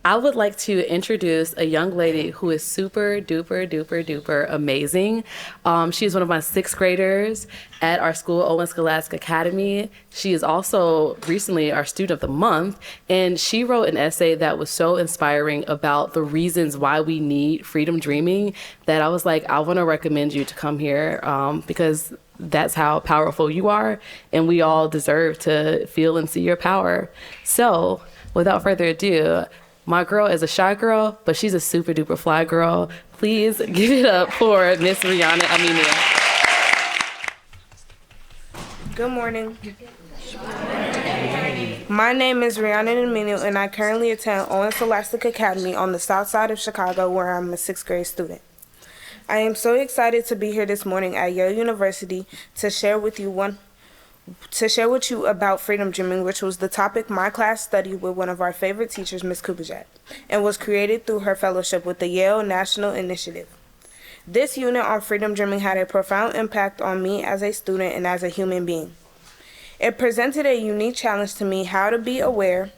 I would like to introduce a young lady who is super duper duper duper amazing. She's one of my sixth graders at our school, Owen Scholastic Academy. She is also recently our student of the month, and she wrote an essay that was so inspiring about the reasons why we need freedom dreaming that I was like, I want to recommend you to come here because that's how powerful you are, and we all deserve to feel and see your power. So, without further ado, my girl is a shy girl, but she's a super duper fly girl. Please give it up for Miss Rihannat Aminu. Good morning. My name is Rihannat Aminu, and I currently attend Owen Scholastic Academy on the south side of Chicago, where I'm a sixth grade student. I am so excited to be here this morning at Yale University to share with you about freedom dreaming, which was the topic my class studied with one of our favorite teachers, Miss Kubajak, and was created through her fellowship with the Yale National Initiative. This unit on freedom dreaming had a profound impact on me as a student and as a human being. It presented a unique challenge to me how to be aware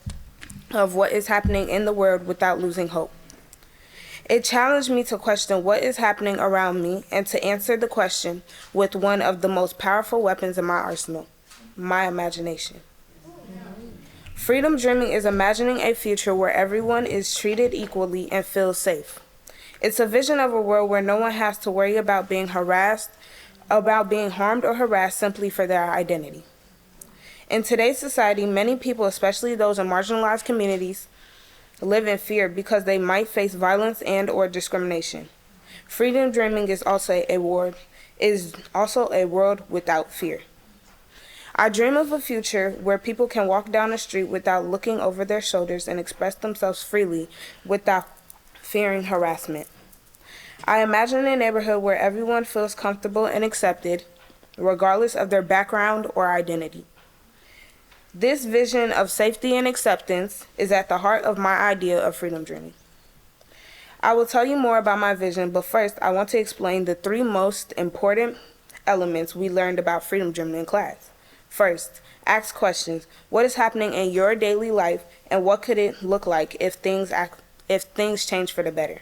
of what is happening in the world without losing hope. It challenged me to question what is happening around me and to answer the question with one of the most powerful weapons in my arsenal, my imagination. Freedom dreaming is imagining a future where everyone is treated equally and feels safe. It's a vision of a world where no one has to worry about being harmed or harassed simply for their identity. In today's society, many people, especially those in marginalized communities, live in fear because they might face violence and or discrimination. Freedom dreaming is also a world without fear. I dream of a future where people can walk down the street without looking over their shoulders and express themselves freely without fearing harassment. I imagine a neighborhood where everyone feels comfortable and accepted, regardless of their background or identity. This vision of safety and acceptance is at the heart of my idea of freedom dreaming. I will tell you more about my vision, but first I want to explain the three most important elements we learned about freedom dreaming in class. First, ask questions. What is happening in your daily life, and what could it look like if things change for the better?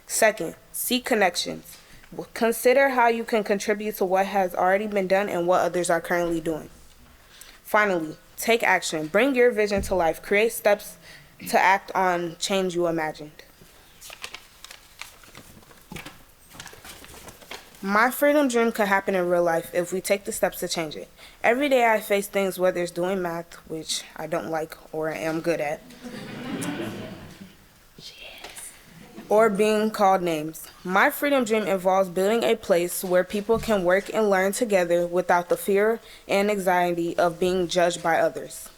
Second, seek connections. Consider how you can contribute to what has already been done and what others are currently doing. Finally, take action. Bring your vision to life. Create steps to act on change you imagined. My freedom dream could happen in real life if we take the steps to change it. Every day I face things, whether it's doing math, which I don't like or am good at, or being called names. My freedom dream involves building a place where people can work and learn together without the fear and anxiety of being judged by others.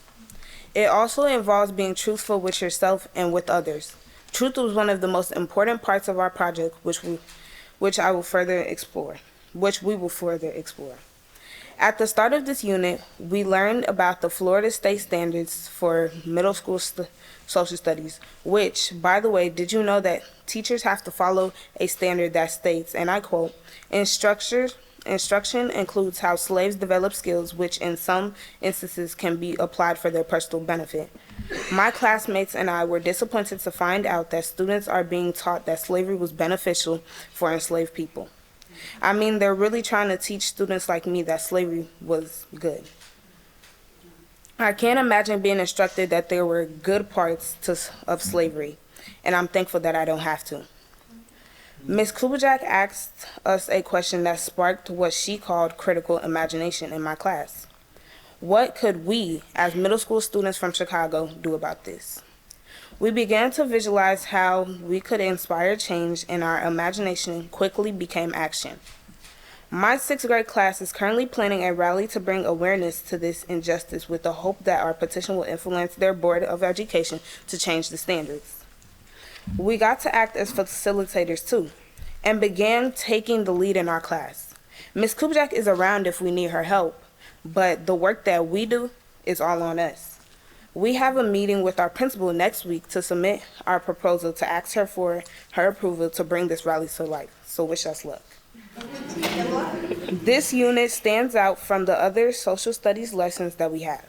It also involves being truthful with yourself and with others. Truth was one of the most important parts of our project, which we will further explore. At the start of this unit, we learned about the Florida State Standards for Middle School Social Studies, which, by the way, did you know that teachers have to follow a standard that states, and I quote, instruction includes how slaves develop skills which in some instances can be applied for their personal benefit. My classmates and I were disappointed to find out that students are being taught that slavery was beneficial for enslaved people. I mean, they're really trying to teach students like me that slavery was good. I can't imagine being instructed that there were good parts of slavery, and I'm thankful that I don't have to. Ms. Kubajak asked us a question that sparked what she called critical imagination in my class. What could we, as middle school students from Chicago, do about this? We began to visualize how we could inspire change, and our imagination quickly became action. My sixth grade class is currently planning a rally to bring awareness to this injustice with the hope that our petition will influence their Board of Education to change the standards. We got to act as facilitators too, and began taking the lead in our class. Ms. Kubajak is around if we need her help, but the work that we do is all on us. We have a meeting with our principal next week to submit our proposal to ask her for her approval to bring this rally to life, so wish us luck. This unit stands out from the other social studies lessons that we have.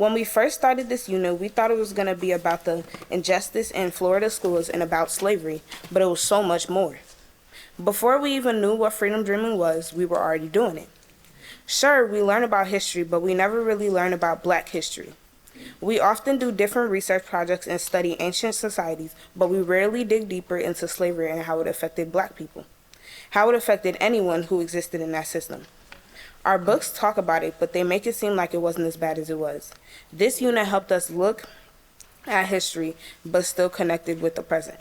When we first started this unit, we thought it was going to be about the injustice in Florida schools and about slavery, but it was so much more. Before we even knew what freedom dreaming was, we were already doing it. Sure, we learn about history, but we never really learn about Black history. We often do different research projects and study ancient societies, but we rarely dig deeper into slavery and how it affected Black people, how it affected anyone who existed in that system. Our books talk about it, but they make it seem like it wasn't as bad as it was. This unit helped us look at history, but still connected with the present.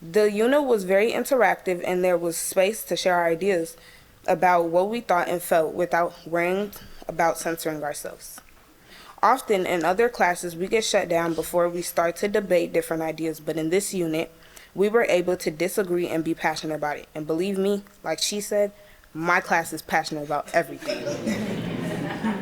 The unit was very interactive, and there was space to share our ideas about what we thought and felt without worrying about censoring ourselves. Often in other classes, we get shut down before we start to debate different ideas, but in this unit, we were able to disagree and be passionate about it. And believe me, like she said, my class is passionate about everything.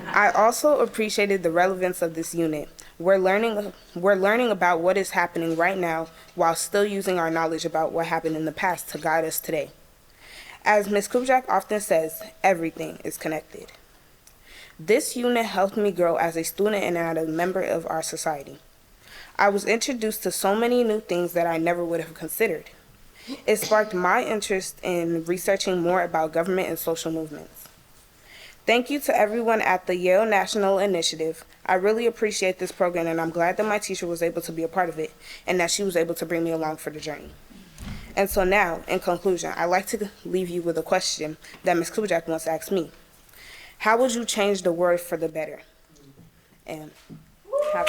I also appreciated the relevance of this unit. We're learning about what is happening right now while still using our knowledge about what happened in the past to guide us today. As Ms. Kubajak often says, everything is connected. This unit helped me grow as a student and as a member of our society. I was introduced to so many new things that I never would have considered. It sparked my interest in researching more about government and social movements. Thank you to everyone at the Yale National Initiative. I really appreciate this program, and I'm glad that my teacher was able to be a part of it and that she was able to bring me along for the journey. And so now, in conclusion, I'd like to leave you with a question that Ms. Kubajak once asked me. How would you change the world for the better? And have